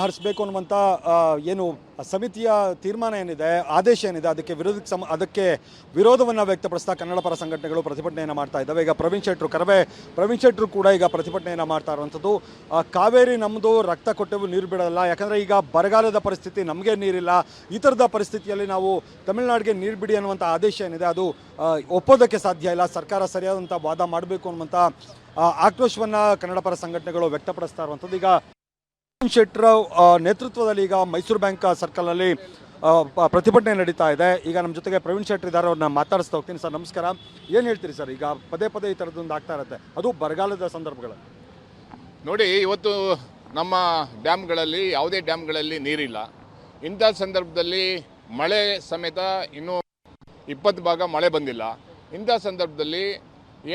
ಹರಿಸಬೇಕು ಅನ್ನುವಂಥ ಏನು ಸಮಿತಿಯ ತೀರ್ಮಾನ ಏನಿದೆ, ಆದೇಶ ಏನಿದೆ, ಅದಕ್ಕೆ ವಿರೋಧವನ್ನು ವ್ಯಕ್ತಪಡಿಸ್ತಾ ಕನ್ನಡ ಪರ ಸಂಘಟನೆಗಳು ಪ್ರತಿಭಟನೆಯನ್ನು ಮಾಡ್ತಾ ಇದ್ದಾವೆ. ಈಗ ಪ್ರವೀಣ್ ಶೆಟ್ಟರು ಕೂಡ ಈಗ ಪ್ರತಿಭಟನೆಯನ್ನು ಮಾಡ್ತಾ ಇರುವಂಥದ್ದು. ಕಾವೇರಿ ನಮ್ಮದು, ರಕ್ತ ಕೊಟ್ಟೆವು, ನೀರು ಬಿಡೋಲ್ಲ. ಯಾಕಂದರೆ ಈಗ ಬರಗಾಲದ ಪರಿಸ್ಥಿತಿ, ನಮಗೆ ನೀರಿಲ್ಲ, ಈ ಥರದ ಪರಿಸ್ಥಿತಿಯಲ್ಲಿ ನಾವು ತಮಿಳುನಾಡಿಗೆ ನೀರು ಬಿಡಿ ಅನ್ನುವಂಥ ಆದೇಶ ಏನಿದೆ ಅದು ಒಪ್ಪೋದಕ್ಕೆ ಸಾಧ್ಯ ಇಲ್ಲ. ಸರ್ಕಾರ ಸರಿಯಾದಂಥ ವಾದ ಮಾಡಬೇಕು ಅನ್ನುವಂಥ ಆಕ್ರೋಶವನ್ನು ಕನ್ನಡ ಪರ ಸಂಘಟನೆಗಳು ವ್ಯಕ್ತಪಡಿಸ್ತಾ ಇರುವಂಥದ್ದು. ಈಗ ಶೆಟ್ಟರ್ ನೇತೃತ್ವದಲ್ಲಿ ಈಗ ಮೈಸೂರು ಬ್ಯಾಂಕ್ ಸರ್ಕಲ್ನಲ್ಲಿ ಪ್ರತಿಭಟನೆ ನಡೀತಾ ಇದೆ. ಈಗ ನಮ್ಮ ಜೊತೆಗೆ ಪ್ರವೀಣ್ ಶೆಟ್ಟರ್ ಇದ್ದಾರೆ, ಅವ್ರನ್ನ ಮಾತಾಡಿಸ್ತಾ ಹೋಗ್ತೀನಿ. ಸರ್ ನಮಸ್ಕಾರ. ಏನು ಹೇಳ್ತೀರಿ ಸರ್? ಈಗ ಪದೇ ಪದೇ ಈ ಥರದ್ದೊಂದು ಆಗ್ತಾ ಇರುತ್ತೆ, ಅದು ಬರಗಾಲದ ಸಂದರ್ಭಗಳಲ್ಲಿ. ನೋಡಿ, ಇವತ್ತು ನಮ್ಮ ಡ್ಯಾಮ್ಗಳಲ್ಲಿ ಯಾವುದೇ ಡ್ಯಾಮ್ಗಳಲ್ಲಿ ನೀರಿಲ್ಲ. ಇಂಥ ಸಂದರ್ಭದಲ್ಲಿ ಮಳೆ ಸಮೇತ ಇನ್ನೂ 20 ಭಾಗ ಮಳೆ ಬಂದಿಲ್ಲ. ಇಂಥ ಸಂದರ್ಭದಲ್ಲಿ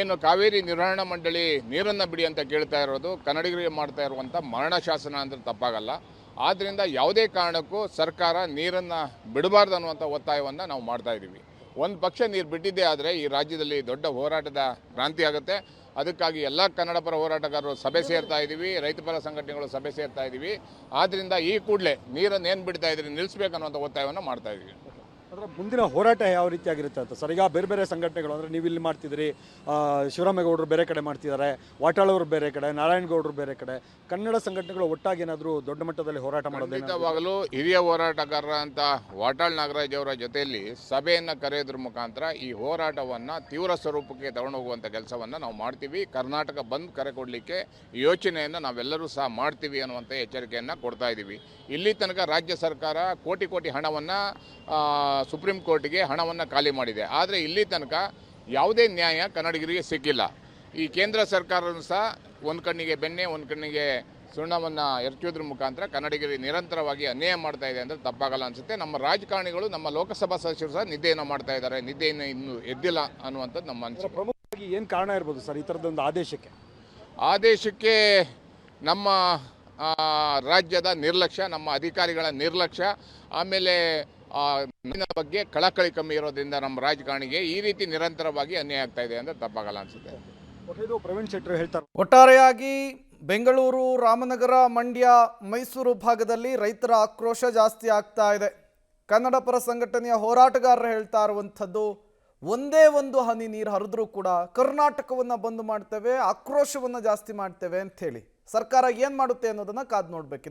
ಏನು ಕಾವೇರಿ ನಿರ್ವಹಣಾ ಮಂಡಳಿ ನೀರನ್ನು ಬಿಡಿ ಅಂತ ಕೇಳ್ತಾ ಇರೋದು ಕನ್ನಡಿಗರಿಗೆ ಮಾಡ್ತಾ ಇರುವಂಥ ಮರಣ ಶಾಸನ ಅಂದರೆ ತಪ್ಪಾಗಲ್ಲ. ಆದ್ದರಿಂದ ಯಾವುದೇ ಕಾರಣಕ್ಕೂ ಸರ್ಕಾರ ನೀರನ್ನು ಬಿಡಬಾರ್ದು ಅನ್ನುವಂಥ ಒತ್ತಾಯವನ್ನು ನಾವು ಮಾಡ್ತಾ ಇದ್ದೀವಿ. ಒಂದು ಪಕ್ಷ ನೀರು ಬಿಟ್ಟಿದ್ದೇ ಆದರೆ ಈ ರಾಜ್ಯದಲ್ಲಿ ದೊಡ್ಡ ಹೋರಾಟದ ಕ್ರಾಂತಿ ಆಗುತ್ತೆ. ಅದಕ್ಕಾಗಿ ಎಲ್ಲ ಕನ್ನಡ ಪರ ಹೋರಾಟಗಾರರು ಸಭೆ ಸೇರ್ತಾ ಇದ್ದೀವಿ, ರೈತ ಪರ ಸಂಘಟನೆಗಳು ಸಭೆ ಸೇರ್ತಾ ಇದ್ದೀವಿ. ಆದ್ದರಿಂದ ಈ ಕೂಡಲೇ ನೀರನ್ನು ಏನು ಬಿಡ್ತಾ ಇದ್ದೀರಿ ನಿಲ್ಲಿಸಬೇಕು ಅನ್ನುವಂಥ ಒತ್ತಾಯವನ್ನು ಮಾಡ್ತಾ ಇದ್ದೀವಿ. ಅದರ ಮುಂದಿನ ಹೋರಾಟ ಯಾವ ರೀತಿಯಾಗಿರುತ್ತೆ ಅಂತ ಸರ್? ಈಗ ಬೇರೆ ಬೇರೆ ಸಂಘಟನೆಗಳು, ಅಂದರೆ ನೀವು ಇಲ್ಲಿ ಮಾಡ್ತಿದ್ರಿ, ಶಿವರಾಮೇಗೌಡರು ಬೇರೆ ಕಡೆ ಮಾಡ್ತಿದ್ದಾರೆ, ವಾಟಾಳವರು ಬೇರೆ ಕಡೆ, ನಾರಾಯಣಗೌಡರು ಬೇರೆ ಕಡೆ, ಕನ್ನಡ ಸಂಘಟನೆಗಳು ಒಟ್ಟಾಗಿ ಏನಾದರೂ ದೊಡ್ಡ ಮಟ್ಟದಲ್ಲಿ ಹೋರಾಟ ಮಾಡೋದು? ಖಂಡಿತವಾಗಲೂ ಹಿರಿಯ ಹೋರಾಟಗಾರರ ಅಂತ ವಾಟಾಳ್ ನಾಗರಾಜ್ ಅವರ ಜೊತೆಯಲ್ಲಿ ಸಭೆಯನ್ನು ಕರೆಯೋದ್ರ ಮುಖಾಂತರ ಈ ಹೋರಾಟವನ್ನು ತೀವ್ರ ಸ್ವರೂಪಕ್ಕೆ ತಗೊಂಡೋಗುವಂಥ ಕೆಲಸವನ್ನು ನಾವು ಮಾಡ್ತೀವಿ. ಕರ್ನಾಟಕ ಬಂದ್ ಕರೆ ಕೊಡಲಿಕ್ಕೆ ಯೋಚನೆಯನ್ನು ನಾವೆಲ್ಲರೂ ಸಹ ಮಾಡ್ತೀವಿ ಅನ್ನುವಂಥ ಎಚ್ಚರಿಕೆಯನ್ನು ಕೊಡ್ತಾ ಇದ್ದೀವಿ. ಇಲ್ಲಿ ತನಕ ರಾಜ್ಯ ಸರ್ಕಾರ ಕೋಟಿ ಹಣವನ್ನು ಸುಪ್ರೀಂ ಕೋರ್ಟ್ಗೆ ಹಣವನ್ನು ಖಾಲಿ ಮಾಡಿದೆ. ಆದರೆ ಇಲ್ಲಿ ತನಕ ಯಾವುದೇ ನ್ಯಾಯ ಕನ್ನಡಿಗರಿಗೆ ಸಿಕ್ಕಿಲ್ಲ. ಈ ಕೇಂದ್ರ ಸರ್ಕಾರನೂ ಸಹ ಒಂದು ಕಣ್ಣಿಗೆ ಬೆಣ್ಣೆ ಒಂದು ಕಣ್ಣಿಗೆ ಸುಣ್ಣವನ್ನು ಎರಚೋದ್ರ ಮುಖಾಂತರ ಕನ್ನಡಿಗರಿಗೆ ನಿರಂತರವಾಗಿ ಅನ್ಯಾಯ ಮಾಡ್ತಾ ಇದೆ ಅಂದರೆ ತಪ್ಪಾಗಲ್ಲ ಅನಿಸುತ್ತೆ. ನಮ್ಮ ರಾಜಕಾರಣಿಗಳು, ನಮ್ಮ ಲೋಕಸಭಾ ಸದಸ್ಯರು ಸಹ ನಿದ್ದೆಯನ್ನು ಮಾಡ್ತಾ ಇದ್ದಾರೆ, ನಿದ್ದೆಯನ್ನು ಇನ್ನೂ ಎದ್ದಿಲ್ಲ ಅನ್ನುವಂಥದ್ದು ನಮ್ಮ ಅನಿಸಿಕೆ. ಪ್ರಮುಖವಾಗಿ ಏನು ಕಾರಣ ಇರ್ಬೋದು ಸರ್ ಈ ಥರದೊಂದು ಆದೇಶಕ್ಕೆ ನಮ್ಮ ರಾಜ್ಯದ ನಿರ್ಲಕ್ಷ್ಯ, ನಮ್ಮ ಅಧಿಕಾರಿಗಳ ನಿರ್ಲಕ್ಷ್ಯ, ಆಮೇಲೆ ಬಗ್ಗೆ ಕಳಕಳಿ ಕಮ್ಮಿ ಇರೋದ್ರಿಂದ ನಮ್ಮ ರಾಜಕಾರಣಿಗೆ ಈ ರೀತಿ ನಿರಂತರವಾಗಿ ಅನ್ಯಾಯ ಆಗ್ತಾ ಇದೆ ಅಂದರೆ ತಪ್ಪಾಗಲ್ಲ ಅನಿಸುತ್ತೆ. ಪ್ರವೀಣ್ ಶೆಟ್ಟರ್ ಹೇಳ್ತಾರೆ, ಒಟ್ಟಾರೆಯಾಗಿ ಬೆಂಗಳೂರು, ರಾಮನಗರ, ಮಂಡ್ಯ, ಮೈಸೂರು ಭಾಗದಲ್ಲಿ ರೈತರ ಆಕ್ರೋಶ ಜಾಸ್ತಿ ಆಗ್ತಾ ಇದೆ. ಕನ್ನಡ ಪರ ಸಂಘಟನೆಯ ಹೋರಾಟಗಾರರು ಹೇಳ್ತಾ ಇರುವಂಥದ್ದು, ಒಂದೇ ಒಂದು ಹನಿ ನೀರು ಹರಿದ್ರೂ ಕೂಡ ಕರ್ನಾಟಕವನ್ನು ಬಂದ್ ಮಾಡ್ತೇವೆ, ಆಕ್ರೋಶವನ್ನು ಜಾಸ್ತಿ ಮಾಡ್ತೇವೆ ಅಂತ ಹೇಳಿ. ಸರ್ಕಾರ ಏನು ಮಾಡುತ್ತೆ ಅನ್ನೋದನ್ನು ಕಾದು ನೋಡಬೇಕಿದೆ.